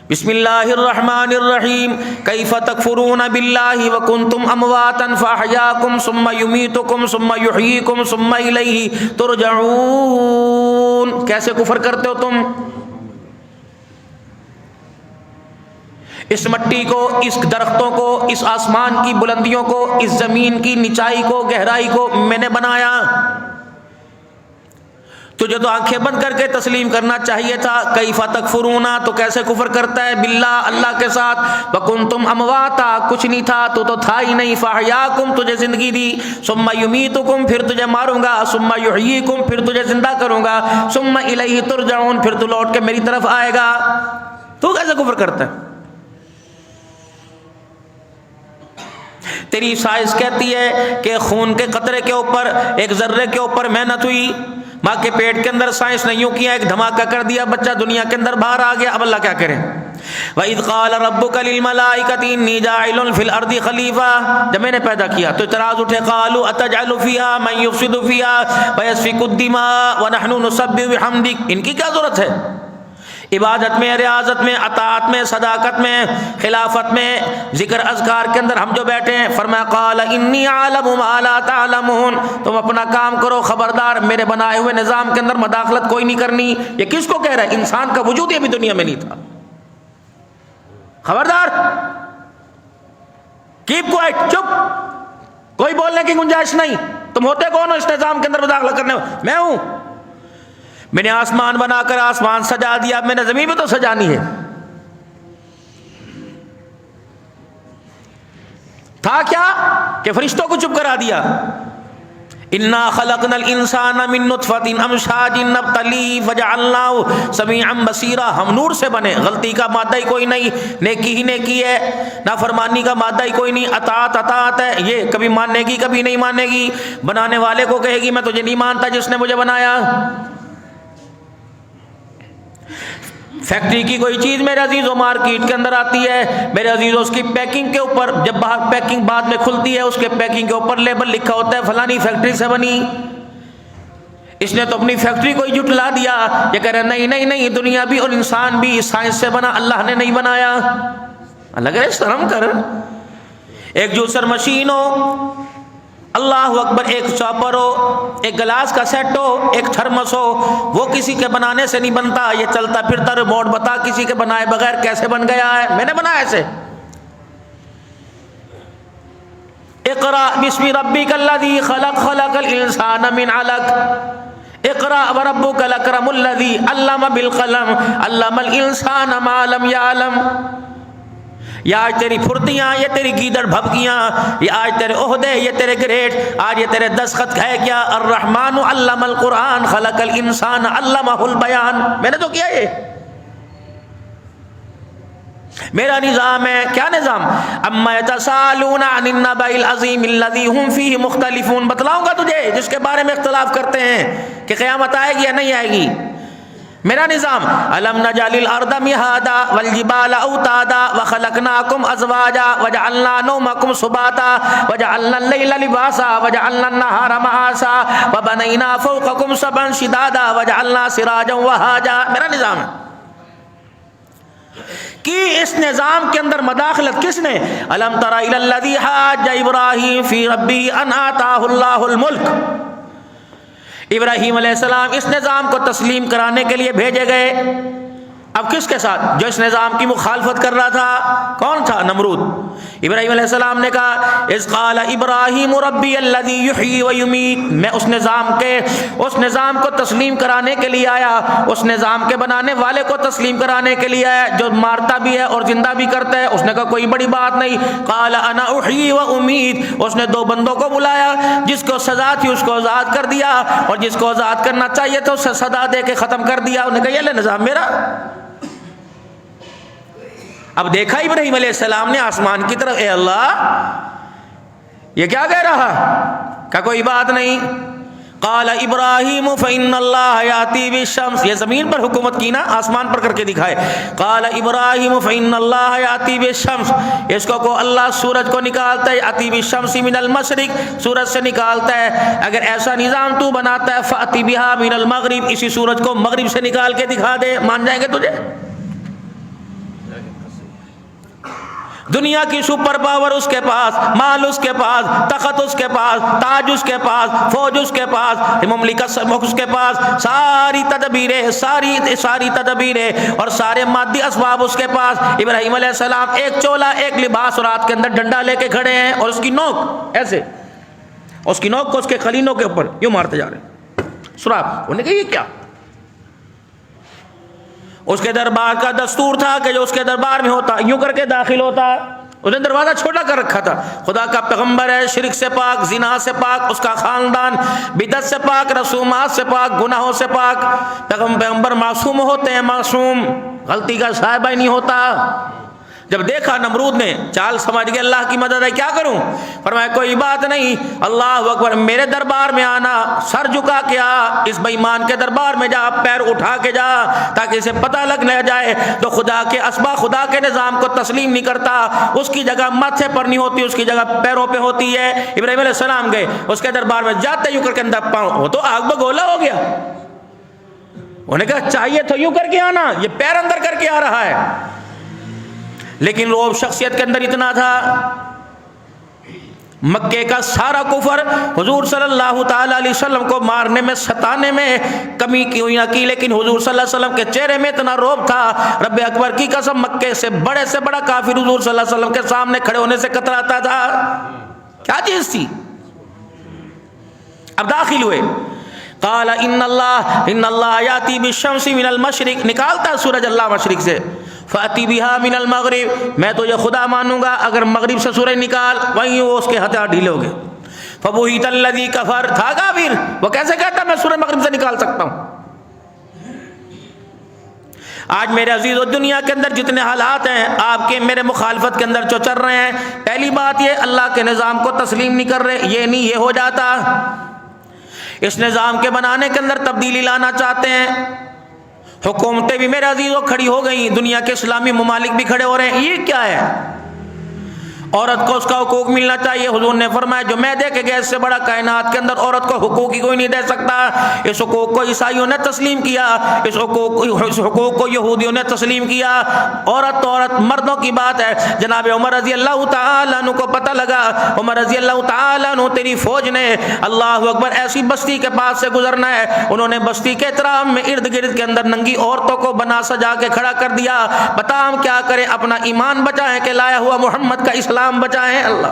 بسم اللہ الرحمن الرحیم کیف تکفرون باللہ وکنتم امواتا فاحیاکم ثم یمیتکم ثم یحییکم ثم الیہ ترجعون. کیسے کفر کرتے ہو تم؟ اس مٹی کو، اس درختوں کو، اس آسمان کی بلندیوں کو، اس زمین کی نچائی کو، گہرائی کو میں نے بنایا. تجھے تو آنکھیں بند کر کے تسلیم کرنا چاہیے تھا. کیف تکفرون، تو کیسے کفر کرتا ہے باللہ، اللہ کے ساتھ. وکنتم امواتا، کچھ نہیں تھا تو تھا ہی نہیں. فاحیاکم، تجھے زندگی دی. ثم یمیتکم، پھر تجھے ماروں گا. ثم یحییکم، پھر تجھے زندہ کروں گا. ثم الیہ ترجعون، پھر تو لوٹ کے میری طرف آئے گا. تو کیسے کفر کرتا ہے؟ تیری سائنس کہتی ہے کہ خون کے قطرے کے اوپر، ایک ذرے کے اوپر محنت ہوئی. ماں کے پیٹ کے اندر سائنس نے یوں کیا، ایک دھماکہ کر دیا، بچہ دنیا کے اندر باہر آ گیا. اب اللہ کیا کرے؟ وَإِذْ قَالَ رَبُّكَ لِلْمَلَائِكَةِ إِنِّي جَاعِلٌ فِي الْأَرْضِ خَلِيفَةً، جب میں نے پیدا کیا تو اعتراض اٹھے. قَالُوا أَتَجْعَلُ فِيهَا مَن يُفْسِدُ فِيهَا وَيَسْفِكُ الدِّمَاءَ وَنَحْنُ نُسَبِّحُ بِحَمْدِكَ. ان کی کیا ضرورت ہے؟ عبادت میں، ریاضت میں، اطاعت میں، صداقت میں، خلافت میں، ذکر اذکار کے اندر ہم جو بیٹھے ہیں. فرمایا قال انی اعلم ما لا تعلمون، تم اپنا کام کرو، خبردار میرے بنائے ہوئے نظام کے اندر مداخلت کوئی نہیں کرنی. یہ کس کو کہہ رہا ہے؟ انسان کا وجود یہ بھی دنیا میں نہیں تھا. خبردار، کیپ کوائٹ، چپ، کوئی بولنے کی گنجائش نہیں. تم ہوتے کون ہو اس نظام کے اندر مداخلت کرنے؟ میں ہوں. میں نے آسمان بنا کر آسمان سجا دیا، میں نے زمین بھی تو سجانی ہے. تھا کیا کہ فرشتوں کو چپ کرا دیا. انا خلقنا الانسان من نطفۃ امشاج نبتلیہ فجعلناہ سمیعا بصیرا. ہم نور سے بنے، غلطی کا مادہ ہی کوئی نہیں، نیکی ہی نیکی ہے، نافرمانی کا مادہ ہی کوئی نہیں. اطاعت اطاعت ہے، یہ کبھی ماننے گی کبھی نہیں مانے گی. بنانے والے کو کہے گی میں تجھے نہیں مانتا جس نے مجھے بنایا. فیکٹری کی کوئی چیز میرے عزیزوں مارکیٹ کے اندر آتی ہے میرے عزیزوں، اس کی پیکنگ کے اوپر، جب باہر پیکنگ بعد میں کھلتی ہے، اس کے پیکنگ کے اوپر لیبل لکھا ہوتا ہے فلانی فیکٹری سے بنی. اس نے تو اپنی فیکٹری کو ہی جھٹلا دیا. یہ کہہ رہے نہیں نہیں نہیں، دنیا بھی اور انسان بھی سائنس سے بنا، اللہ نے نہیں بنایا. اللہ کہہ رہے شرم کر. ایک جوسر مشین ہو، اللہ اکبر، ایک چاپر ہو، ایک گلاس کا سیٹ ہو، ایک تھرمس ہو، وہ کسی کے بنانے سے نہیں بنتا. یہ چلتا پھرتا ریموٹ بتا کسی کے بنائے بغیر کیسے بن گیا ہے؟ میں نے بنایا ایسے. اقرا بسم ربک الذی خلق خلق الانسان من علق اقرا وربک الاکرم الذی علم بالقلم علم الانسان ما لم یعلم. یہ آج تیری پھرتیاں، یہ تیری گیدڑ بھبکیاں، یہ آج تیرے عہدے، یہ تیرے گریٹ، آج یہ تیرے دستخط ہے کیا؟ الرحمن علم القرآن خلق الانسان علمہ البیان. میں نے تو کیا، یہ میرا نظام ہے. کیا نظام؟ اما یتساءلون عن النبأ العظیم الذی هم فیہ مختلفون. بتلاؤں گا تجھے جس کے بارے میں اختلاف کرتے ہیں کہ قیامت آئے گی یا نہیں آئے گی. میرا نظام الم نجعل الارض مہادا والجبال اوتادا وخلقناکم ازواجا وجعلنا نومکم سباتا وجعلنا اللیل لباسا وجعلنا النہار معاشا وبنینا فوقکم سبعا شدادا وجعلنا سراجا وہاجا. میرا نظام ہے. کی اس نظام کے اندر مداخلت کس نے؟ الم تر الی الذی حاج ابراہیم فی ربہ ان آتاہ اللہ الملک. ابراہیم علیہ السلام اس نظام کو تسلیم کرانے کے لیے بھیجے گئے. اب کس کے ساتھ؟ جو اس نظام کی مخالفت کر رہا تھا. کون تھا؟ نمرود. ابراہیم علیہ السلام نے کہا اذ قال ابراہیم ربی الذی یحیی و یمیت. میں اس نظام کو تسلیم کرانے کے لیے آیا، اس نظام کے بنانے والے کو تسلیم کرانے کے لیے آیا جو مارتا بھی ہے اور زندہ بھی کرتا ہے. اس نے کہا کوئی بڑی بات نہیں. قال انا احیی و امید. اس نے دو بندوں کو بلایا، جس کو سزا تھی اس کو آزاد کر دیا اور جس کو آزاد کرنا چاہیے تو اسے سزا دے کے ختم کر دیا. انہوں نے کہا یہ لے نظام میرا. اب دیکھا ابراہیم علیہ السلام نے آسمان کی طرف، اے اللہ یہ کیا کہہ رہا؟ کہ کوئی بات نہیں. قال ابراہیم فإن اللہ یاتی بالشمس. یہ زمین پر حکومت کی نا، آسمان پر کر کے دکھائے. قال ابراہیم فإن اللہ یاتی بالشمس. اس کو اللہ سورج کو نکالتا ہے، یاتی بالشمس من المشرق، سورج سے نکالتا ہے. اگر ایسا نظام تو بناتا ہے فأتی بہا من المغرب، اسی سورج کو مغرب سے نکال کے دکھا دے، مان جائیں گے تجھے؟ دنیا کی سپر پاور اس کے پاس، مال اس کے پاس، تخت اس کے پاس، تاج اس کے پاس، فوج اس کے پاس، مملکت اس کے پاس، ساری تدبیریں اور سارے مادی اسباب اس کے پاس۔ ابراہیم علیہ السلام ایک چولا، ایک لباس اور ہاتھ کے اندر ڈنڈا لے کے کھڑے ہیں، اور اس کی نوک ایسے، اس کی نوک کو اس کے خلینوں کے اوپر یوں مارتے جا رہے ہیں سراخ۔ انہوں نے کہا یہ کیا؟ اس کے دربار کا دستور تھا کہ جو اس کے دربار میں ہوتا یوں کر کے داخل ہوتا، اس نے دروازہ چھوٹا کر رکھا تھا۔ خدا کا پیغمبر ہے، شرک سے پاک، زنا سے پاک، اس کا خاندان بدعت سے پاک، رسومات سے پاک، گناہوں سے پاک۔ پیغمبر معصوم ہوتے ہیں، معصوم، غلطی کا صاحبہ ہی نہیں ہوتا۔ جب دیکھا نمرود نے، چال سمجھ گیا اللہ کی مدد ہے، کیا کروں؟ فرمایا کوئی بات نہیں، اللہ اکبر، میرے دربار میں آنا، سر جھکا کے آ، اس بے ایمان کے دربار میں جا، پیر اٹھا کے جا، تاکہ اسے پتہ لگ نہ جائے تو خدا کے اسباب، خدا کے نظام کو تسلیم نہیں کرتا، اس کی جگہ ماتھے پر نہیں ہوتی، اس کی جگہ پیروں پہ ہوتی ہے۔ ابراہیم علیہ السلام گئے اس کے دربار میں، جاتے یوں کر کے اندر پاؤں، وہ تو آگ بگولا ہو گیا۔ انہوں نے کہا چاہیے تو یوں کر کے آنا، یہ پیر اندر کر کے آ رہا ہے۔ لیکن روب شخصیت کے اندر اتنا تھا، مکے کا سارا کفر حضور صلی اللہ تعالی علیہ وسلم کو مارنے میں، ستانے میں کمی کی نہ کی، لیکن حضور صلی اللہ علیہ وسلم کے چہرے میں اتنا روب تھا، رب اکبر کی قسم، مکے سے بڑا کافر حضور صلی اللہ علیہ وسلم کے سامنے کھڑے ہونے سے کتراتا تھا۔ کیا چیز تھی؟ اب داخل ہوئے، قال ان اللہ یاتی بالشمس من المشرق، نکالتا سورج اللہ مشرق سے، فاتی بہا من المغرب، میں تو یہ خدا مانوں گا اگر مغرب سے سورج نکال، وہیں وہ اس کے ہتھیار ڈھیلے ہو گئے۔ فبہت الذی کفر، تھا کافر، وہ کیسے کہتا میں سورج مغرب سے نکال سکتا ہوں؟ آج میرے عزیز و دنیا کے اندر جتنے حالات ہیں آپ کے میرے مخالفت کے اندر جو چل رہے ہیں، پہلی بات یہ اللہ کے نظام کو تسلیم نہیں کر رہے، یہ نہیں، یہ ہو جاتا، اس نظام کے بنانے کے اندر تبدیلی لانا چاہتے ہیں، حکومتیں بھی میرے عزیزوں کھڑی ہو گئی، دنیا کے اسلامی ممالک بھی کھڑے ہو رہے ہیں۔ یہ کیا ہے؟ عورت کو اس کا حقوق ملنا چاہیے۔ حضور نے فرمایا جو میں دے کے گیا اس سے بڑا کائنات کے اندر عورت کو حقوق ہی کوئی نہیں دے سکتا۔ اس حقوق کو عیسائیوں نے تسلیم کیا، اس حقوق کو یہودیوں نے تسلیم کیا۔ عورت تو عورت، مردوں کی بات ہے۔ جناب عمر رضی اللہ تعالیٰ عنہ کو پتہ لگا، عمر رضی اللہ تعالیٰ عنہ تیری فوج نے اللہ اکبر ایسی بستی کے پاس سے گزرنا ہے، انہوں نے بستی کے احترام میں ارد گرد کے اندر ننگی عورتوں کو بنا سجا کے کھڑا کر دیا۔ بتا ہم کیا کریں، اپنا ایمان بچائیں کہ لایا ہوا محمد کا اسلام بچائیں۔ اللہ،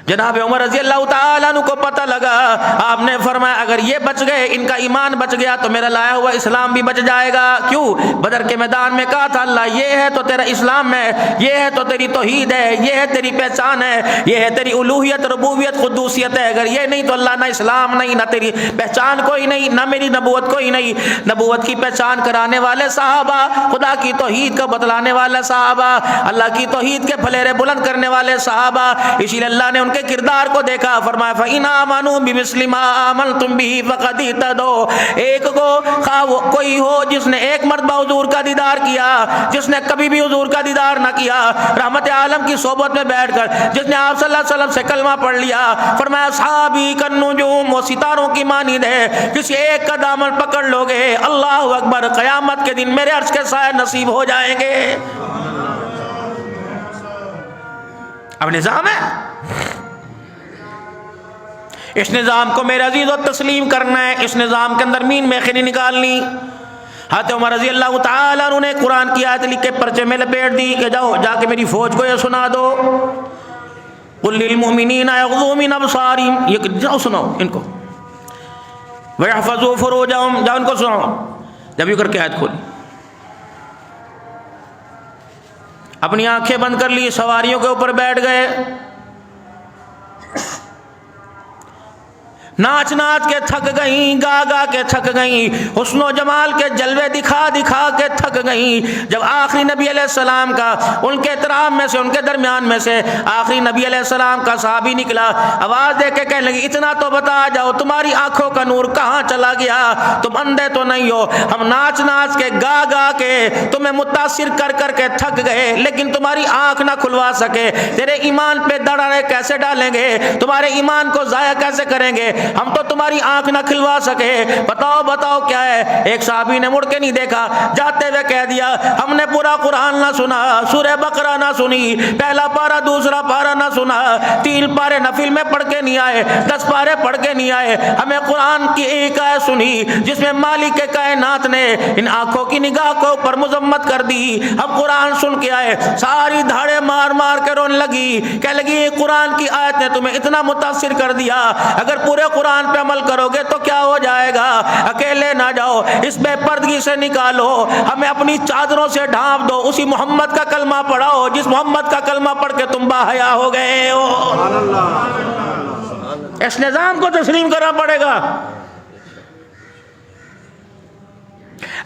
جناب عمر رضی اللہ تعالیٰ عنہ کو پتہ لگا، آپ نے فرمایا اگر یہ بچ گئے، ان کا ایمان بچ گیا تو میرا لایا ہوا اسلام بھی بچ جائے گا۔ کیوں؟ بدر کے میدان میں کہا تھا اللہ یہ ہے تو تیرا اسلام ہے، یہ ہے تو تیری توحید ہے، یہ ہے تیری پہچان ہے، یہ ہے تیری الوہیت، ربوبیت، قدوسیت ہے۔ اگر یہ نہیں تو اللہ، نہ اسلام نہیں، نہ تیری پہچان کوئی نہیں، نہ میری نبوت کوئی نہیں۔ نبوت کی پہچان کرانے والے صحابہ، خدا کی توحید کو بتلانے والے صحابہ، اللہ کی توحید کے پھلیرے بلند کرنے والے صحابہ، اسی لیے اللہ نے ان کے کردار کو دیکھا، فرمایا فَإِنْ آمَنُوا بِمِثْلِ مَا آمَنْتُمْ بِهِ فَقَدِ اهْتَدَوْا۔ ایک کو خواہ کوئی ہو جس نے ایک مرتبہ حضور کا دیدار کیا، جس نے کبھی بھی حضور کا دیدار نہ کیا، رحمت عالم کی صحبت میں بیٹھ کر جس نے آپ صلی اللہ علیہ وسلم سے کلمہ پڑھ لیا، فرمایا صحابی کالنجوم، وہ ستاروں کی مانند ہے، کسی ایک کا دامن پکڑ لو گے، اللہ اکبر، قیامت کے دن میرے عرش کے سائے نصیب ہو جائیں گے۔ اب نظام ہے، اس نظام کو میرے عزیز و تسلیم کرنا ہے، اس نظام کے اندر مین میخیں نہیں نکالنی۔ حضرت عمر رضی اللہ تعالیٰ عنہ نے قرآن کی آیت لکھ کے پرچے میں لپیٹ دی کہ جاؤ جا کے میری فوج کو یہ سنا دو، قل للمؤمنین یغضوا من ابصارہم، یہ جاؤ سناؤ ان کو، ویحفظوا فروجہم، جاؤ ان کو سناؤ۔ جب یہ کر کے آیت کھولی، اپنی آنکھیں بند کر لی، سواریوں کے اوپر بیٹھ گئے، ناچ ناچ کے تھک گئیں، گا گا کے تھک گئیں، حسن و جمال کے جلوے دکھا دکھا کے تھک گئیں۔ جب آخری نبی علیہ السلام کا، ان کے احترام میں سے، ان کے درمیان میں سے آخری نبی علیہ السلام کا صحابی نکلا، آواز دے کے کہنے لگی اتنا تو بتا جاؤ تمہاری آنکھوں کا نور کہاں چلا گیا؟ تم اندھے تو نہیں ہو، ہم ناچ ناچ کے، گا گا کے تمہیں متاثر کر کر کے تھک گئے، لیکن تمہاری آنکھ نہ کھلوا سکے۔ تیرے ایمان پہ دڑاڑے کیسے ڈالیں گے؟ تمہارے ایمان کو ضائع کیسے کریں گے؟ ہم تو تمہاری آنکھ نہ کھلوا سکے، بتاؤ بتاؤ کیا ہے؟ ایک صحابی نے مڑ کے نہیں دیکھا، جاتے ہوئے کہہ دیا ہم نے پورا قرآن نہ سنا، سورہ بقرہ نہ سنی، پہلا پارہ دوسرا پارہ نہ سنا، 3 پارے نفل میں پڑھ کے نہیں آئے، 10 پارے پڑھ کے نہیں آئے، ہمیں قرآن کی ایک آیت سنی جس میں مالک کائنات نے ان آنکھوں کی نگاہ کو اوپر مذمت کر دی، ہم قرآن سن کے آئے، ساری دھاڑے مار مار کے رونے لگی، کہنے لگی قرآن کی آیت نے تمہیں اتنا متاثر کر دیا، اگر پورے قرآن پہ عمل کرو گے تو کیا ہو جائے گا؟ اکیلے نہ جاؤ، اس بے پردگی سے نکالو، ہمیں اپنی چادروں سے ڈھانپ دو، اسی محمد کا کلمہ پڑھاؤ جس محمد کا کلمہ پڑھ کے تم باحیا ہو گئے ہو۔ اس نظام کو تسلیم کرنا پڑے گا۔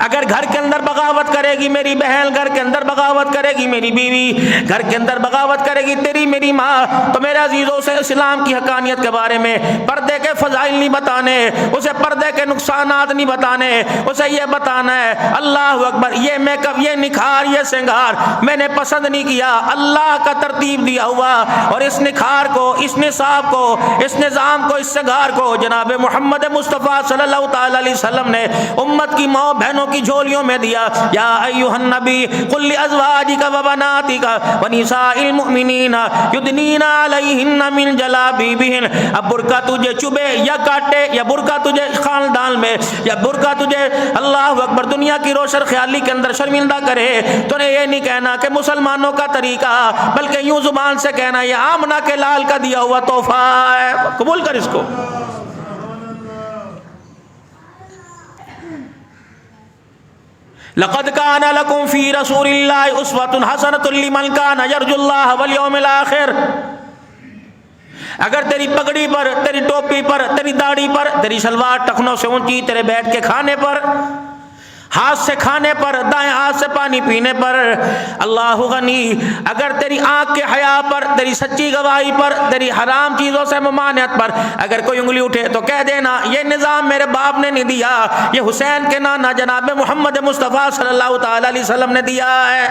اگر گھر کے اندر بغاوت کرے گی میری بہن، گھر کے اندر بغاوت کرے گی میری بیوی، گھر کے اندر بغاوت کرے گی تیری میری ماں، تو میرے عزیزوں سے اسلام کی حقانیت کے بارے میں پردے کے فضائل نہیں بتانے، اسے پردے کے نقصانات نہیں بتانے، اسے یہ بتانا ہے اللہ اکبر، یہ میک اپ، یہ نکھار، یہ سنگار میں نے پسند نہیں کیا، اللہ کا ترتیب دیا ہوا، اور اس نکھار کو، اس نصاب کو، اس نظام کو، اس سنگار کو جناب محمد مصطفیٰ صلی اللہ تعالی علیہ وسلم نے امت کی ماں بہنوں کی جھولیوں میں دیا۔ یا ایھا النبی قل لازواجک وبناتک ونساء المؤمنین یدنین علیہن من جلابیبہن۔ اب برقع تجھے چبھے یا کاٹے، یا برقع تجھے خاندان میں، یا برقع تجھے اللہ اکبر دنیا کی روشن خیالی کے اندر شرمندہ کرے، تو نے یہ نہیں کہنا کہ مسلمانوں کا طریقہ، بلکہ یوں زبان سے کہنا یہ آمنہ کے لال کا دیا ہوا تحفہ ہے، قبول کر اس کو۔ لقد كان لكم في رسول الله اسوة حسنة لمن كان يرجو الله واليوم الآخر۔ اگر تیری پگڑی پر، تیری ٹوپی پر، تیری داڑھی پر، تیری شلوار ٹخنوں سے اونچی، تیرے بیٹھ کے کھانے پر، ہاتھ سے کھانے پر، دائیں ہاتھ سے پانی پینے پر، اللہ غنی، اگر تیری آنکھ کے حیا پر، تیری سچی گواہی پر، تیری حرام چیزوں سے ممانعت پر اگر کوئی انگلی اٹھے تو کہہ دینا یہ نظام میرے باپ نے نہیں دیا، یہ حسین کے نانا جناب محمد مصطفیٰ صلی اللہ تعالی علیہ وسلم نے دیا ہے۔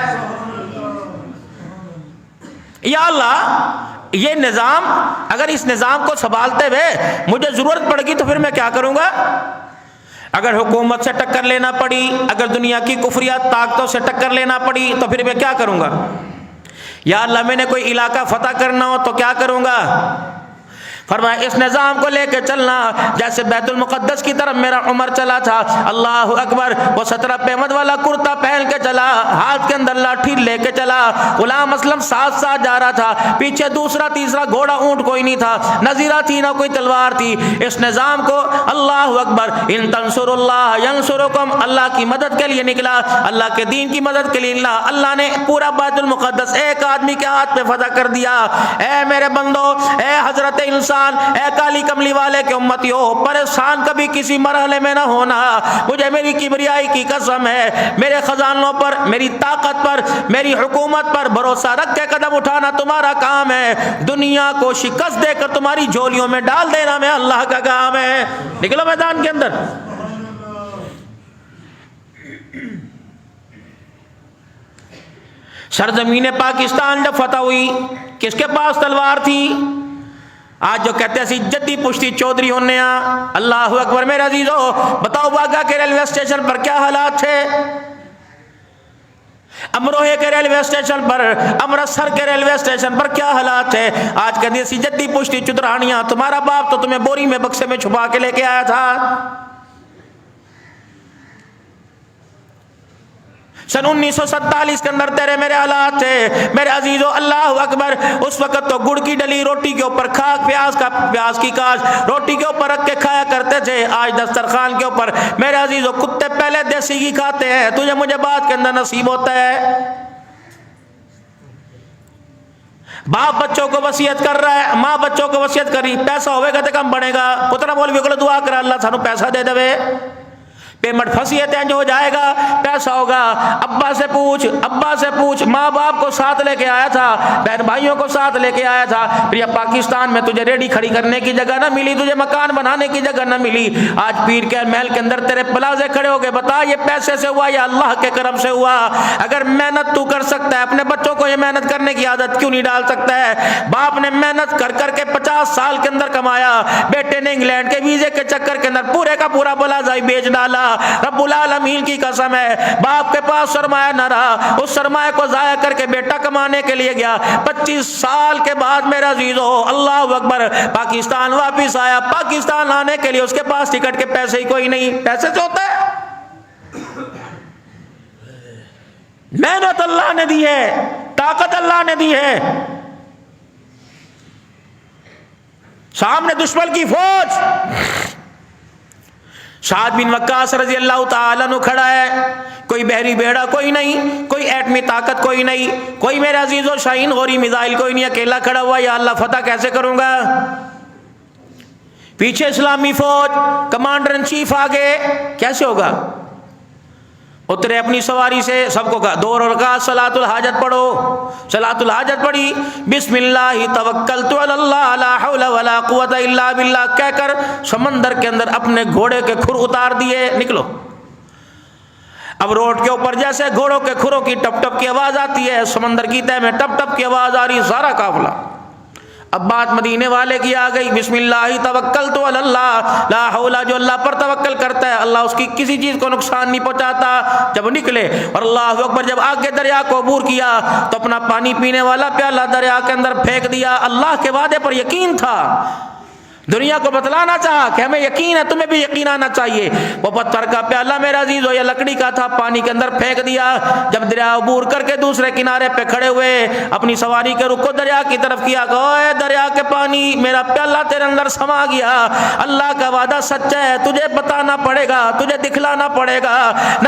یا اللہ یہ نظام، اگر اس نظام کو سنبھالتے ہوئے مجھے ضرورت پڑے گی تو پھر میں کیا کروں گا؟ اگر حکومت سے ٹکر لینا پڑی، اگر دنیا کی کفریات طاقتوں سے ٹکر لینا پڑی تو پھر میں کیا کروں گا؟ یا اللہ میں نے کوئی علاقہ فتح کرنا ہو تو کیا کروں گا؟ فرمایا اس نظام کو لے کے چلنا جیسے بیت المقدس کی طرف میرا عمر چلا تھا، اللہ اکبر، وہ 17 پیمد والا کرتا پہن کے چلا، ہاتھ کے اندر لاٹھی لے کے چلا، غلام اسلم ساتھ ساتھ جا رہا تھا، پیچھے دوسرا تیسرا گھوڑا اونٹ کوئی نہیں تھا، نہ زیرہ تھی نہ کوئی تلوار تھی۔ اس نظام کو اللہ اکبر، ان تنصروا اللہ ینصرکم، اللہ کی مدد کے لیے نکلا، اللہ کے دین کی مدد کے لیے نکلا، اللہ نے پورا بیت المقدس ایک آدمی کے ہاتھ پہ فتح کر دیا۔ اے میرے بندو، اے حضرت انسان، اے کالی کملی والے کے امتیو، پریشان کبھی کسی مرحلے میں نہ ہونا، مجھے میری کبریائی کی قسم ہے، میرے خزانوں پر، میری طاقت پر، میری حکومت پر بھروسہ رکھ کے قدم اٹھانا تمہارا کام ہے، دنیا کو شکست دے کر تمہاری جھولیوں میں ڈال دینا میں اللہ کا کام ہے۔ نکلو میدان کے اندر۔ سرزمین پاکستان جب فتح ہوئی کس کے پاس تلوار تھی؟ آج جو کہتے ہیں جدی پشتی چودھری ہونے اللہ اکبر، میرے عزیزو بتاؤ واگا کے ریلوے اسٹیشن پر کیا حالات تھے، امروہے کے ریلوے اسٹیشن پر، امرتسر کے ریلوے اسٹیشن پر کیا حالات تھے؟ آج کہتے ہیں جدی پشتی چودھرانیاں، تمہارا باپ تو تمہیں بوری میں بکسے میں چھپا کے لے کے آیا تھا۔ سن 1947 کے اندر تیرے میرے حالات تھے میرے عزیزو، اللہ اکبر، اس وقت تو گڑ کی ڈلی روٹی کے اوپر کھاک، پیاز کی کاش روٹی کے اوپر رکھ کے کھایا کرتے تھے، آج دسترخوان کے اوپر میرے عزیزو کتے پہلے دیسی گھی کھاتے ہیں، تجھے مجھے بات کے اندر نصیب ہوتا ہے۔ باپ بچوں کو وصیت کر رہا ہے، ماں بچوں کو وصیت کر رہی، پیسہ ہوئے گا تو کم بڑھے گا، پترا مولوی کو دعا کرا اللہ سانو پیسہ دے دے، پیمنٹ پھنسی ہے تینج ہو جائے گا، پیسہ ہوگا ابا سے پوچھ، ماں باپ کو ساتھ لے کے آیا تھا، بہن بھائیوں کو ساتھ لے کے آیا تھا، پھر اب پاکستان میں تجھے ریڈی کھڑی کرنے کی جگہ نہ ملی، تجھے مکان بنانے کی جگہ نہ ملی، آج پیر کے محل کے اندر تیرے پلازے کھڑے ہو گئے، بتا یہ پیسے سے ہوا یا اللہ کے کرم سے ہوا؟ اگر محنت تو کر سکتا ہے، اپنے بچوں کو یہ محنت کرنے کی عادت کیوں نہیں ڈال سکتا ہے؟ باپ نے محنت کر کر کے 50 سال کے اندر کمایا، بیٹے نے انگلینڈ کے ویزے کے چکر کے اندر پورے کا پورا پلازہ ہی بیچ ڈالا، رب العالمین کی قسم ہے باپ کے پاس سرمایہ نہ رہا، اس سرمایہ کو ضائع کر کے بیٹا کمانے کے لیے گیا، 25 سال کے بعد میرا عزیزو اللہ اکبر پاکستان واپس آیا، پاکستان آنے کے لیے اس کے پاس ٹکٹ کے پیسے ہی کوئی نہیں، پیسے سے ہوتا ہے؟ محنت اللہ نے دی ہے، طاقت اللہ نے دی ہے، سامنے دشمن کی فوج، سعد بن وقاص رضی اللہ تعالیٰ عنہ کھڑا ہے، کوئی بحری بیڑا کوئی نہیں، کوئی ایٹمی طاقت کوئی نہیں، کوئی میرے عزیزو شاہین غوری میزائل کوئی نہیں، اکیلا کھڑا ہوا، یا اللہ فتح کیسے کروں گا؟ پیچھے اسلامی فوج، کمانڈر ان چیف آگے، کیسے ہوگا؟ اترے اپنی سواری سے، سب کو کہا 2 رکعت صلاۃ الحاجت پڑھو، صلاۃ الحاجت پڑھی، بسم اللہ توکلت علی اللہ لا حول ولا قوت الا باللہ کہہ کر سمندر کے اندر اپنے گھوڑے کے کھر اتار دیے، نکلو۔ اب روڈ کے اوپر جیسے گھوڑوں کے کھروں کی ٹپ ٹپ کی آواز آتی ہے، سمندر کی تہ میں ٹپ ٹپ کی آواز آ رہی، سارا قافلہ، اب بات مدینے والے کی آ گئی، بسم اللہ توکلت علی اللہ لا حول، جو اللہ پر توکل کرتا ہے اللہ اس کی کسی چیز کو نقصان نہیں پہنچاتا۔ جب نکلے اور اللہ اکبر، جب آگے دریا کو عبور کیا تو اپنا پانی پینے والا پیالہ دریا کے اندر پھینک دیا، اللہ کے وعدے پر یقین تھا، دنیا کو بتلانا چاہا کہ ہمیں یقین ہے، تمہیں بھی یقین آنا چاہیے، وہ پتھر کا پیالہ میرا عزیز ہو یا لکڑی کا تھا، پانی کے اندر پھینک دیا، جب دریا عبور کر کے دوسرے کنارے پہ کھڑے ہوئے، اپنی سواری کے رخ کو دریا کی طرف کیا، کہا اے دریا کے پانی میرا پیالہ تیرے اندر سما گیا، اللہ کا وعدہ سچا ہے، تجھے بتانا پڑے گا، تجھے دکھلانا پڑے گا،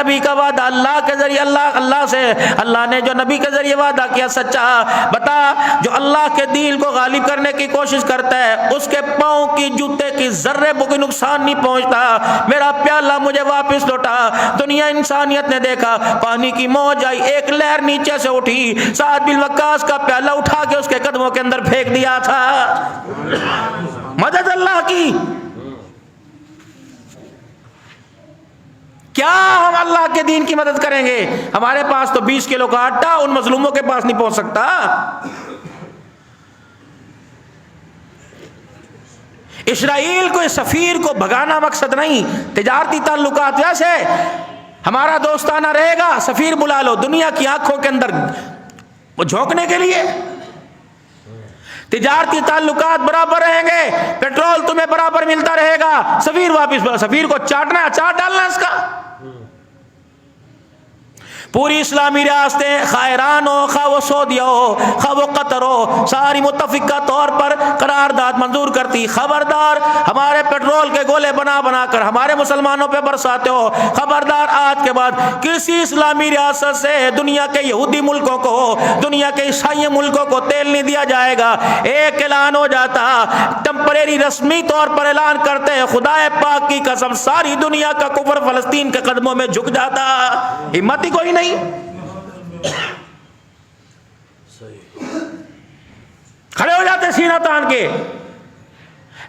نبی کا وعدہ اللہ کے ذریعے، اللہ سے اللہ نے جو نبی کے ذریعے وعدہ کیا سچا، بتا جو اللہ کے دین کو غالب کرنے کی کوشش کرتا ہے اس کے پاؤں کی جوتے کی ذرے کو نقصان نہیں پہنچتا، میرا پیالہ مجھے واپس لوٹا۔ دنیا انسانیت نے دیکھا، پانی کی موج آئی، ایک لہر نیچے سے اٹھی، سعد بن وقاص کا پیالہ اٹھا کے اس کے قدموں کے اندر پھینک دیا تھا، مدد اللہ کی۔ کیا ہم اللہ کے دین کی مدد کریں گے؟ ہمارے پاس تو 20 کلو کا آٹا ان مظلوموں کے پاس نہیں پہنچ سکتا۔ اسرائیل کو سفیر کو بھگانا مقصد نہیں، تجارتی تعلقات جیسے ہمارا دوستانہ رہے گا، سفیر بلا لو، دنیا کی آنکھوں کے اندر وہ جھونکنے کے لیے، تجارتی تعلقات برابر رہیں گے، پیٹرول تمہیں برابر ملتا رہے گا، سفیر واپس بلا، سفیر کو چاٹنا ہے، چاٹ ڈالنا اس کا۔ پوری اسلامی ریاستیں خواہ ایران ہو، خواہ وہ سعودیہ ہو، خواہ وہ قطر ہو، ساری متفقہ طور پر قرارداد منظور کرتی، خبردار ہمارے پیٹرول کے گولے بنا بنا کر ہمارے مسلمانوں پہ برساتے ہو، خبردار آج کے بعد کسی اسلامی ریاست سے دنیا کے یہودی ملکوں کو، دنیا کے عیسائی ملکوں کو تیل نہیں دیا جائے گا۔ ایک اعلان ہو جاتا، ٹیمپریری رسمی طور پر اعلان کرتے ہیں، خدا پاک کی قسم ساری دنیا کا کفر فلسطین کے قدموں میں جھک جاتا، ہمت ہی کوئی نہیں۔ کھڑے ہو جاتے سینہ تان کے،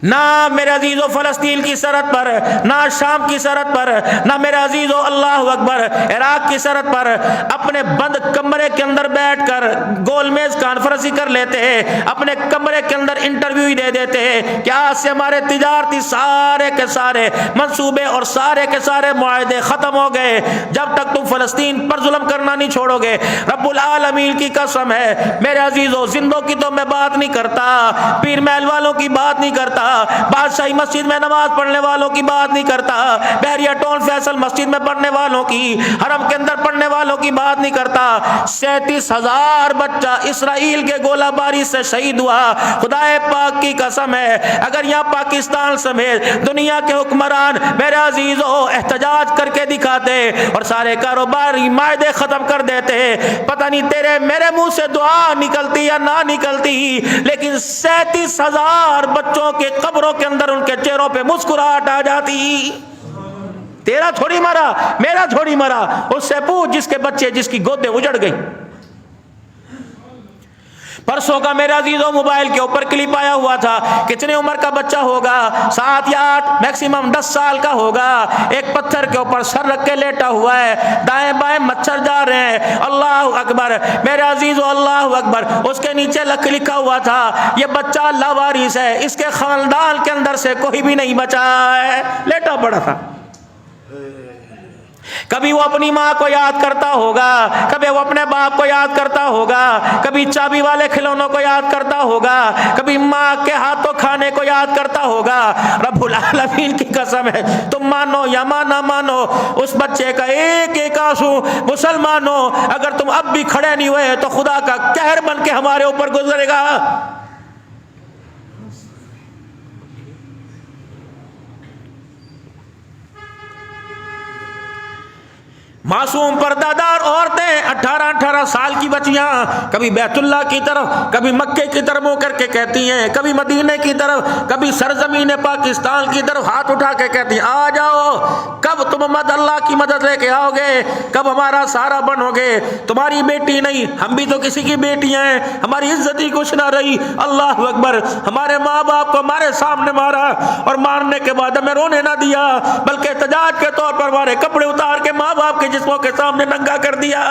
نہ میرے عزیزو فلسطین کی سرحد پر، نہ شام کی سرحد پر، نہ میرے عزیزو اللہ اکبر عراق کی سرحد پر اپنے بند کمرے کے اندر بیٹھ کر گول میز کانفرنس کر لیتے ہیں، اپنے کمرے کے اندر انٹرویو ہی دے دیتے ہیں کہ آج سے ہمارے تجارتی سارے کے سارے منصوبے اور سارے کے سارے معاہدے ختم ہو گئے، جب تک تم فلسطین پر ظلم کرنا نہیں چھوڑو گے۔ رب العالمین کی قسم ہے میرے عزیزو، زندوں کی تو میں بات نہیں کرتا، پیر محل والوں کی بات نہیں کرتا، بادشاہی مسجد میں نماز پڑھنے والوں کی بات نہیں کرتا، بحریہ ٹون فیصل مسجد میں پڑھنے والوں کی، حرم کے اندر پڑھنے والوں کی بات نہیں کرتا۔ 37,000 بچہ اسرائیل کے گولہ باری سے شہید ہوا، خدا پاک کی قسم ہے اگر یہاں پاکستان سمیت دنیا کے حکمران میرے عزیزو احتجاج کر کے دکھاتے اور سارے کاروباری معاہدے ختم کر دیتے، پتہ نہیں تیرے میرے منہ سے دعا نکلتی یا نہ نکلتی، لیکن 37,000 بچوں کے قبروں کے اندر ان کے چہروں پہ مسکراہٹ آ جاتی۔ تیرا تھوڑی مرا، میرا تھوڑی مرا، اس سے پوچھ جس کے بچے، جس کی گودیں اجڑ گئی۔ پرسوں کا میرا عزیزوں موبائل کے اوپر کلپ آیا ہوا تھا، کتنے عمر کا بچہ ہوگا، 7 یا 8 میکسیمم 10 سال کا ہوگا، ایک پتھر کے اوپر سر رکھ کے لیٹا ہوا ہے، دائیں بائیں مچھر جا رہے ہیں، اللہ اکبر میرے عزیزوں، اللہ اکبر۔ اس کے نیچے لکھا ہوا تھا یہ بچہ لاوارث ہے، اس کے خاندان کے اندر سے کوئی بھی نہیں بچا ہے، لیٹا پڑا تھا۔ کبھی وہ اپنی ماں کو یاد کرتا ہوگا، کبھی وہ اپنے باپ کو یاد کرتا ہوگا، کبھی چابی والے کھلونوں کو یاد کرتا ہوگا، کبھی ماں کے ہاتھوں کھانے کو یاد کرتا ہوگا۔ رب العالمین کی قسم ہے، تم مانو یا نہ مانو، اس بچے کا ایک ایک آنسو، مسلمانوں اگر تم اب بھی کھڑے نہیں ہوئے تو خدا کا قہر بن کے ہمارے اوپر گزرے گا۔ معصوم پردہ دار عورتیں، 18 سال کی بچیاں، کبھی بیت اللہ کی طرف، کبھی مکے کی طرف منہ کر کے کہتی ہیں، کبھی مدینے کی طرف، کبھی سرزمین پاکستان کی طرف ہاتھ اٹھا کے کہتی ہیں آ جاؤ، کب تم اللہ کی مدد لے کے آؤ گے، کب ہمارا سہارا بنو گے، تمہاری بیٹی نہیں، ہم بھی تو کسی کی بیٹیاں ہیں، ہماری عزت ہی کچھ نہ رہی۔ اللہ اکبر، ہمارے ماں باپ کو ہمارے سامنے مارا اور مارنے کے بعد ہمیں رونے نہ دیا، بلکہ احتجاج کے طور پر ہمارے کپڑے اتار کے ماں باپ کے جسموں کے سامنے ننگا کر دیا۔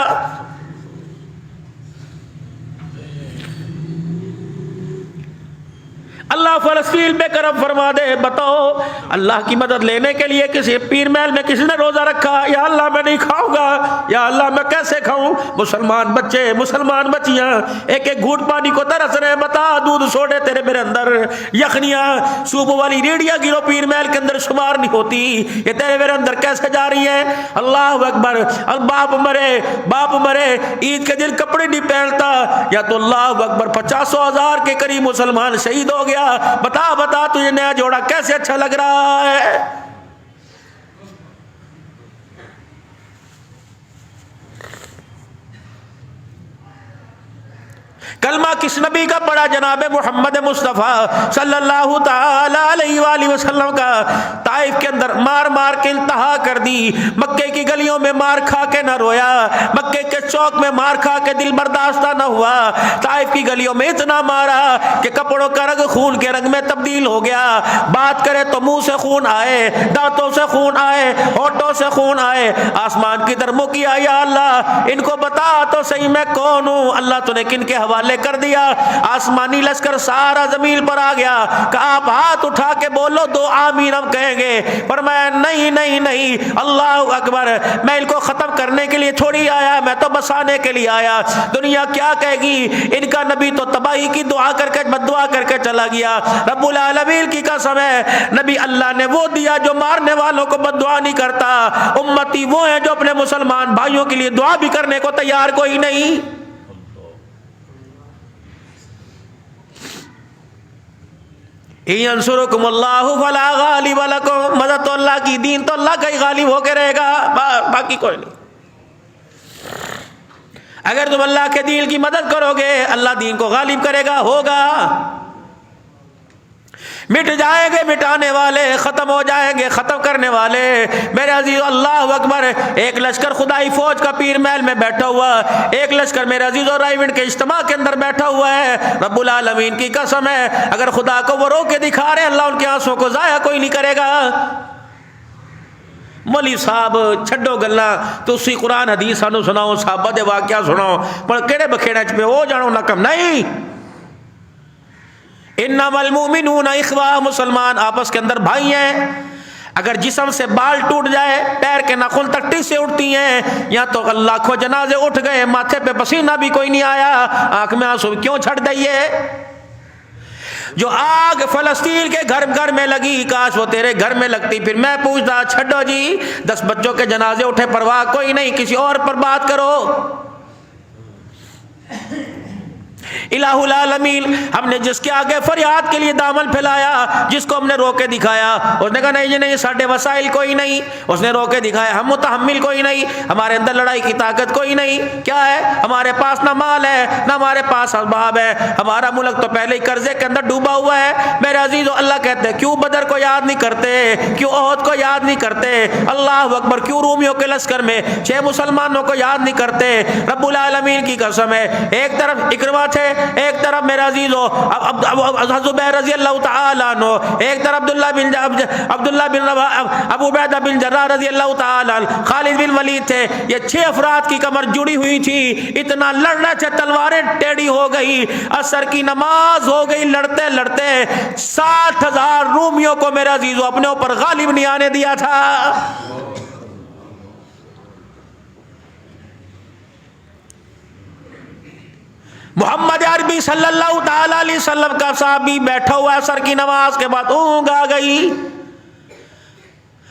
اللہ فلسطین پہ کرم فرما دے۔ بتاؤ اللہ کی مدد لینے کے لیے کسی پیر محل میں کسی نے روزہ رکھا، یا اللہ میں نہیں کھاؤں گا، یا اللہ میں کیسے کھاؤں؟ مسلمان بچے، مسلمان بچیاں ایک ایک گھونٹ پانی کو ترس رہے، بتا دودھ سوڈے تیرے میرے اندر، یخنیاں سوپ والی ریڑیاں گرو پیر محل کے اندر شمار نہیں ہوتی، یہ تیرے میرے اندر کیسے جا رہی ہے؟ اللہ اکبر۔ باپ مرے عید کے دن کپڑے نہیں پہنتا، یا تو اللہ اکبر 50,000 کے قریب مسلمان شہید ہو گیا۔ بتا تجھے نیا جوڑا کیسے اچھا لگ رہا ہے؟ کلمہ کس نبی کا پڑھا؟ جناب محمد مصطفیٰ صلی اللہ تعالی علیہ وآلہ وسلم کا۔ طائف کے اندر مار مار کے انتہا کر دی، مکے کی گلیوں میں مار کھا کے نہ رویا، مکے کے چوک میں مار کھا کے دل برداشتہ نہ ہوا، طائف کی گلیوں میں اتنا مارا کہ کپڑوں کا رنگ خون کے رنگ میں تبدیل ہو گیا، بات کرے تو منہ سے خون آئے، دانتوں سے خون آئے، ہونٹوں سے خون آئے، آسمان کی طرف منہ کیا، یا اللہ ان کو بتا تو صحیح میں کون ہوں؟ اللہ تو نے کن کے حوالے کر دیا؟ آسمانی لشکر سارا زمین پر آ گیا کہ آپ ہاتھ اٹھا کے بولو 2 آمین ہم کہیں گے، پر میں نہیں، اللہ اکبر، میں ان کو ختم کرنے کے لیے تھوڑی آیا، میں تو بسانے کے لیے آیا۔ دنیا کیا کہے گی؟ ان کا نبی تو تباہی کی دعا کر کے بد دعا کر کے چلا گیا۔ رب العالمین کی قسم ہے، نبی اللہ نے وہ دیا جو مارنے والوں کو بد دعا نہیں کرتا، امتی وہ ہیں جو اپنے مسلمان بھائیوں کے لیے دعا بھی کرنے کو تیار کوئی نہیں۔ انصرکم اللہ فلا غالب لکم، مدد تو اللہ کی، دین تو اللہ کا ہی غالب ہو کے رہے گا، باقی کوئی نہیں۔ اگر تم اللہ کے دین کی مدد کرو گے اللہ دین کو غالب کرے گا، ہوگا۔ مٹ جائیں گے مٹانے والے، ختم ہو جائیں گے ختم کرنے والے۔ میرے عزیز اللہ اکبر، ایک لشکر خدائی فوج کا پیر محل میں بیٹھا ہوا، ایک لشکر میرے عزیز اور رائیونڈ کے اجتماع کے اندر بیٹھا ہوا ہے۔ رب العالمین کی قسم ہے اگر خدا کو وہ رو کے دکھا رہے ہیں اللہ ان کے آنسوں کو ضائع کوئی نہیں کرے گا۔ مولوی صاحب چھڈو گلاں، تسی قرآن حدیث سانو سناؤ، صحابہ دے واقعہ سناؤ، پر کہڑے بکھیڑے چ پہ وہ جانو نہ کم نہیں۔ انما المؤمنون اخوہ، مسلمان آپس کے اندر بھائی ہیں۔ اگر جسم سے بال ٹوٹ جائے، پیر کے ناخن تک ٹیسے اٹھتی ہیں، یا تو لاکھوں جنازے اٹھ گئے، ماتھے پہ پسینہ بھی کوئی نہیں آیا، آنکھ میں آنسو کیوں چھڑ دئیے؟ جو آگ فلسطین کے گھر میں لگی، کاش وہ تیرے گھر میں لگتی۔ پھر میں پوچھتا چھڈو جی 10 بچوں کے جنازے اٹھے، پرواہ کوئی نہیں، کسی اور پر بات کرو۔ الہ العالمین، ہم نے جس کے آگے فریاد کے لیے دامن پھیلایا، جس کو ہم نے رو کے دکھایا، اس نے کہا نہیں جی نہیں، ساڈے وسائل کوئی نہیں، اس نے رو کے دکھایا، ہم متحمل کوئی نہیں، ہمارے اندر لڑائی کی طاقت کوئی نہیں، کیا ہے ہمارے پاس نہ مال ہے نہ ہمارے پاس اسباب ہے، ہمارا ملک تو پہلے ہی قرضے کے اندر ڈوبا ہوا ہے۔ میرے عزیزو، اللہ کہتے ہیں کیوں بدر کو یاد نہیں کرتے، کیوں احد کو یاد نہیں کرتے، اللہ اکبر، کیوں رومیوں کے لشکر میں 6 مسلمانوں کو یاد نہیں کرتے؟ رب العالمین کی قسم ہے، ایک طرف اکرمہ تھے، ایک طرف میرے عزیزو زبیر رضی اللہ تعالیٰ عنہ، ایک طرف عبداللہ بن ابو عبیدہ بن جراح رضی اللہ تعالیٰ عنہ، خالد بن ولید تھے، یہ 6 افراد کی کمر جڑی ہوئی تھی، اتنا لڑ رہے تھے، تلواریں ٹیڑھی ہو گئی، عصر کی نماز ہو گئی، لڑتے لڑتے 60,000 رومیوں کو میرے عزیزو اپنے اوپر غالب نہیں آنے دیا تھا۔ محمد عربی صلی اللہ تعالی علیہ وسلم کا صحابی بیٹھا ہوا عصر کی نماز کے بعد اونگ آ گئی،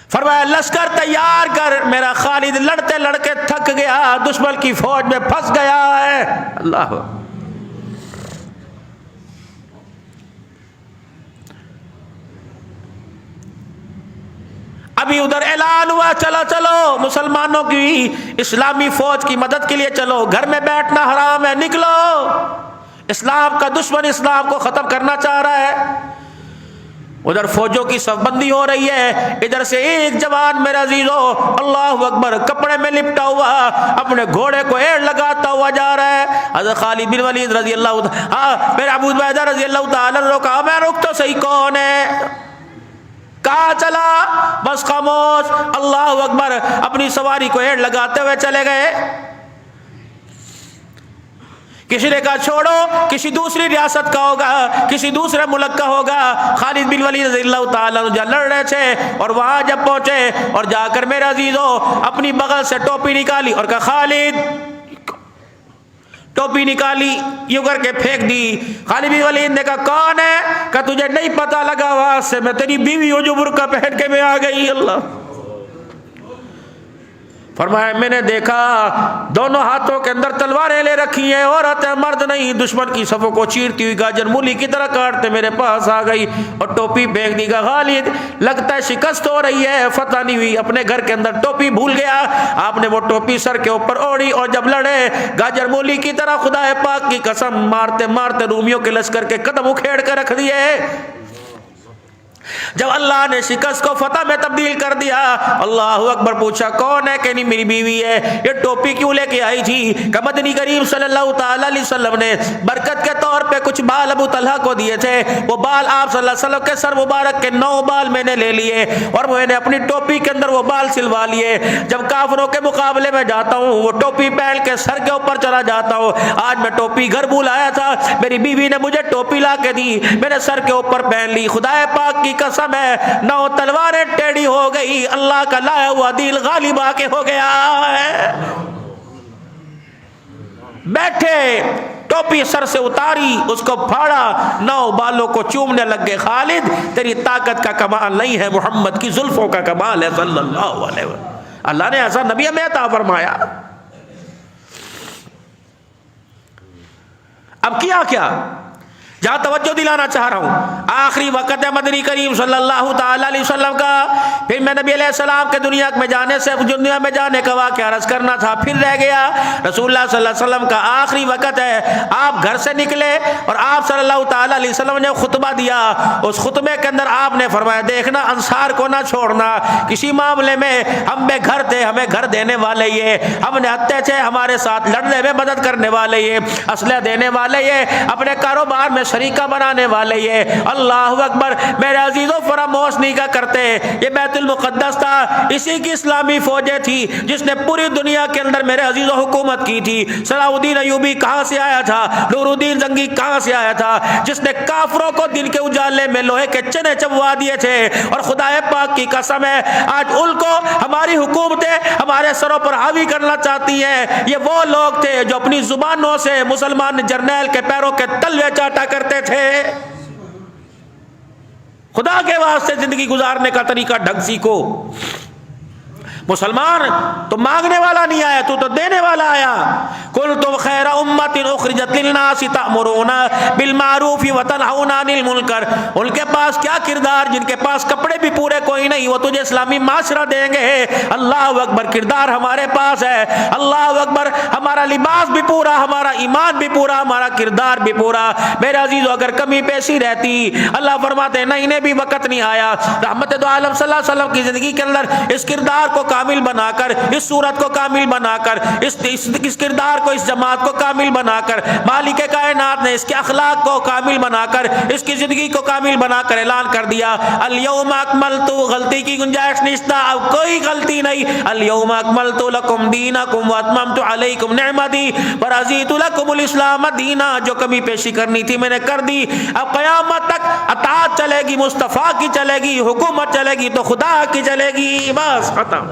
فرمایا لشکر تیار کر، میرا خالد لڑتے لڑکے تھک گیا، دشمن کی فوج میں پھنس گیا ہے۔ اللہ، ابھی ادھر اعلان ہوا چلو چلو مسلمانوں کی اسلامی فوج کی مدد کے لیے چلو، گھر میں بیٹھنا حرام ہے، نکلو، اسلام کا دشمن اسلام کو ختم کرنا چاہ رہا ہے۔ ادھر فوجوں کی صف بندی ہو رہی ہے، ادھر سے ایک جوان میرے عزیزو اللہ اکبر کپڑے میں لپٹا ہوا اپنے گھوڑے کو ایڑ لگاتا ہوا جا رہا ہے۔ حضرت خالد بن ولید رضی اللہ میرے ابو عبیدہ رضی اللہ تعالیٰ نے کہا میں رک تو صحیح، کون ہے؟ کہاں چلا؟ بس خاموش، اللہ اکبر، اپنی سواری کو ایڑ لگاتے ہوئے چلے گئے۔ کسی نے کہا چھوڑو، کسی دوسری ریاست کا ہوگا، کسی دوسرے ملک کا ہوگا۔ خالد بن ولید رضی اللہ تعالیٰ عنہ لڑ رہے تھے، اور وہاں جب پہنچے اور جا کر میرے عزیزو اپنی بغل سے ٹوپی نکالی اور کہا خالد، ٹوپی نکالی یوں کر کے پھینک دی۔ خالد بن ولید نے کہا کون ہے؟ کہا تجھے نہیں پتا لگا، وہاں سے میں تیری بیوی ہوں جو برقع پہن کے میں آ گئی۔ اللہ، فرمایا میں نے دیکھا دونوں ہاتھوں کے اندر تلواریں لے رکھی ہیں، عورت ہے مرد نہیں، دشمن کی صفوں کو چیرتی ہوئی گاجر مولی کی طرح کاٹتے میرے پاس آ گئی اور ٹوپی پھینک دی۔ گا خالد لگتا ہے شکست ہو رہی ہے، فتح نہیں ہوئی، اپنے گھر کے اندر ٹوپی بھول گیا۔ آپ نے وہ ٹوپی سر کے اوپر اوڑھی اور جب لڑے گاجر مولی کی طرح خدا پاک کی قسم مارتے مارتے رومیوں کے لشکر کے قدم اکھیڑ کے رکھ دیے۔ جب اللہ نے شکست کو فتح میں تبدیل کر دیا، اللہ اکبر، پوچھا کون ہے؟ کہ نہیں میری بیوی ہے۔ یہ ٹوپی کیوں لے کے آئی تھی؟ کہ مدنی کریم صلی اللہ تعالی علیہ وسلم نے برکت کے طور پہ کچھ بال ابو طلحہ کو دیے تھے، وہ بال آپ صلی اللہ علیہ وسلم کے سر مبارک کے 9 بال میں نے لے لیے اور میں نے اپنی ٹوپی کے اندر وہ بال سلوا لیے۔ جب کافروں کے مقابلے میں جاتا ہوں وہ ٹوپی پہن کے سر کے اوپر چلا جاتا ہوں۔ آج میں ٹوپی گھر بھول آیا تھا، میری بیوی نے مجھے ٹوپی لا کے دی، میں نے سر کے اوپر پہن لی، خدا پاک کی قسم ہے 9 تلواریں ٹیڑھی ہو گئی، اللہ کا لایا ہوا دین غالب آ کے ہو گیا ہے۔ بیٹھے ٹوپی سر سے اتاری، اس کو پھاڑا، 9 بالوں کو چومنے لگ گئے۔ خالد تیری طاقت کا کمال نہیں ہے، محمد کی زلفوں کا کمال ہے صلی اللہ علیہ وسلم۔ اللہ نے ایسا نبی ہمیں عطا فرمایا۔ اب کیا جہاں توجہ دلانا چاہ رہا ہوں، آخری وقت ہے مدنی کریم صلی اللہ تعالی علیہ وسلم کا، پھر میں نبی علیہ السلام کے دنیا میں جانے کا واقعہ عرض کرنا تھا، پھر رہ گیا۔ رسول اللہ صلی اللہ علیہ وسلم کا آخری وقت ہے، آپ گھر سے نکلے اور آپ صلی اللہ تعالی علیہ وسلم نے خطبہ دیا۔ اس خطبے کے اندر آپ نے فرمایا دیکھنا انصار کو نہ چھوڑنا، کسی معاملے میں ہم بے گھر تھے، ہمیں گھر دینے والے یہ، ہم نہتے تھے ہمارے ساتھ لڑنے میں مدد کرنے والے یہ، اسلحہ دینے والے یہ، اپنے کاروبار میں شریکہ بنانے والے یہ۔ اللہ اکبر، میرے عزیزوں فراموش نہیں کا کرتے، یہ بیت المقدس تھا، اسی کی اسلامی فوجیں تھی جس نے پوری دنیا کے اندر میرے عزیزوں حکومت کی تھی۔ صلاح الدین ایوبی کہاں سے آیا تھا؟ نور الدین زنگی کہاں سے آیا تھا؟ جس نے کافروں کو دن کے اجالے میں لوہے کے چنے چبوا دیے تھے، اور خدا پاک کی قسم ہے آج ان کو ہماری حکومتیں ہمارے سروں پر حاوی کرنا چاہتی ہیں۔ یہ وہ لوگ تھے جو اپنی زبانوں سے مسلمان جرنیل کے پیروں کے تلوے چاٹا کرتے تھے۔ خدا کے واسطے زندگی گزارنے کا طریقہ ڈھنگ سیکھو۔ مسلمان تو مانگنے والا نہیں آیا، تو دینے والا آیا۔ کنتم خیر امۃ اخرجت للناس تأمرون بالمعروف وتنہون عن المنکر۔ ان کے پاس کیا کردار، جن کے پاس کپڑے بھی پورے کوئی نہیں، وہ تجھے اسلامی معاشرہ دیں گے۔ اللہ اکبر، کردار ہمارے پاس ہے، اللہ اکبر، ہمارا لباس بھی پورا، ہمارا ایمان بھی پورا، ہمارا کردار بھی پورا۔ میرے عزیزو، اگر کمی پیشی رہتی، اللہ فرماتے ہیں نہیں، انہیں بھی وقت نہیں آیا۔ رحمت دو عالم صلی اللہ علیہ وسلم کی زندگی کے اندر اس کردار کو کامل بنا کر، اس صورت کو کامل بنا کر، اس کردار کو، اس جماعت کو کامل بنا کر، مالک کائنات نے اس کے اخلاق کو کامل بنا کر، اس کی زندگی کو کامل بنا کر اعلان کر دیا الیوم اکملت، غلطی کی گنجائش نہیں، اب کوئی غلطی نہیں۔ الیوم اکملت لکم دینکم واتممت علیکم نعمتی ورضیت لکم الاسلام دینا۔ جو کمی پیشی کرنی تھی میں نے کر دی، اب قیامت تک اطاعت چلے گی، مصطفیٰ کی چلے گی، حکومت چلے گی تو خدا کی چلے گی، بس ختم۔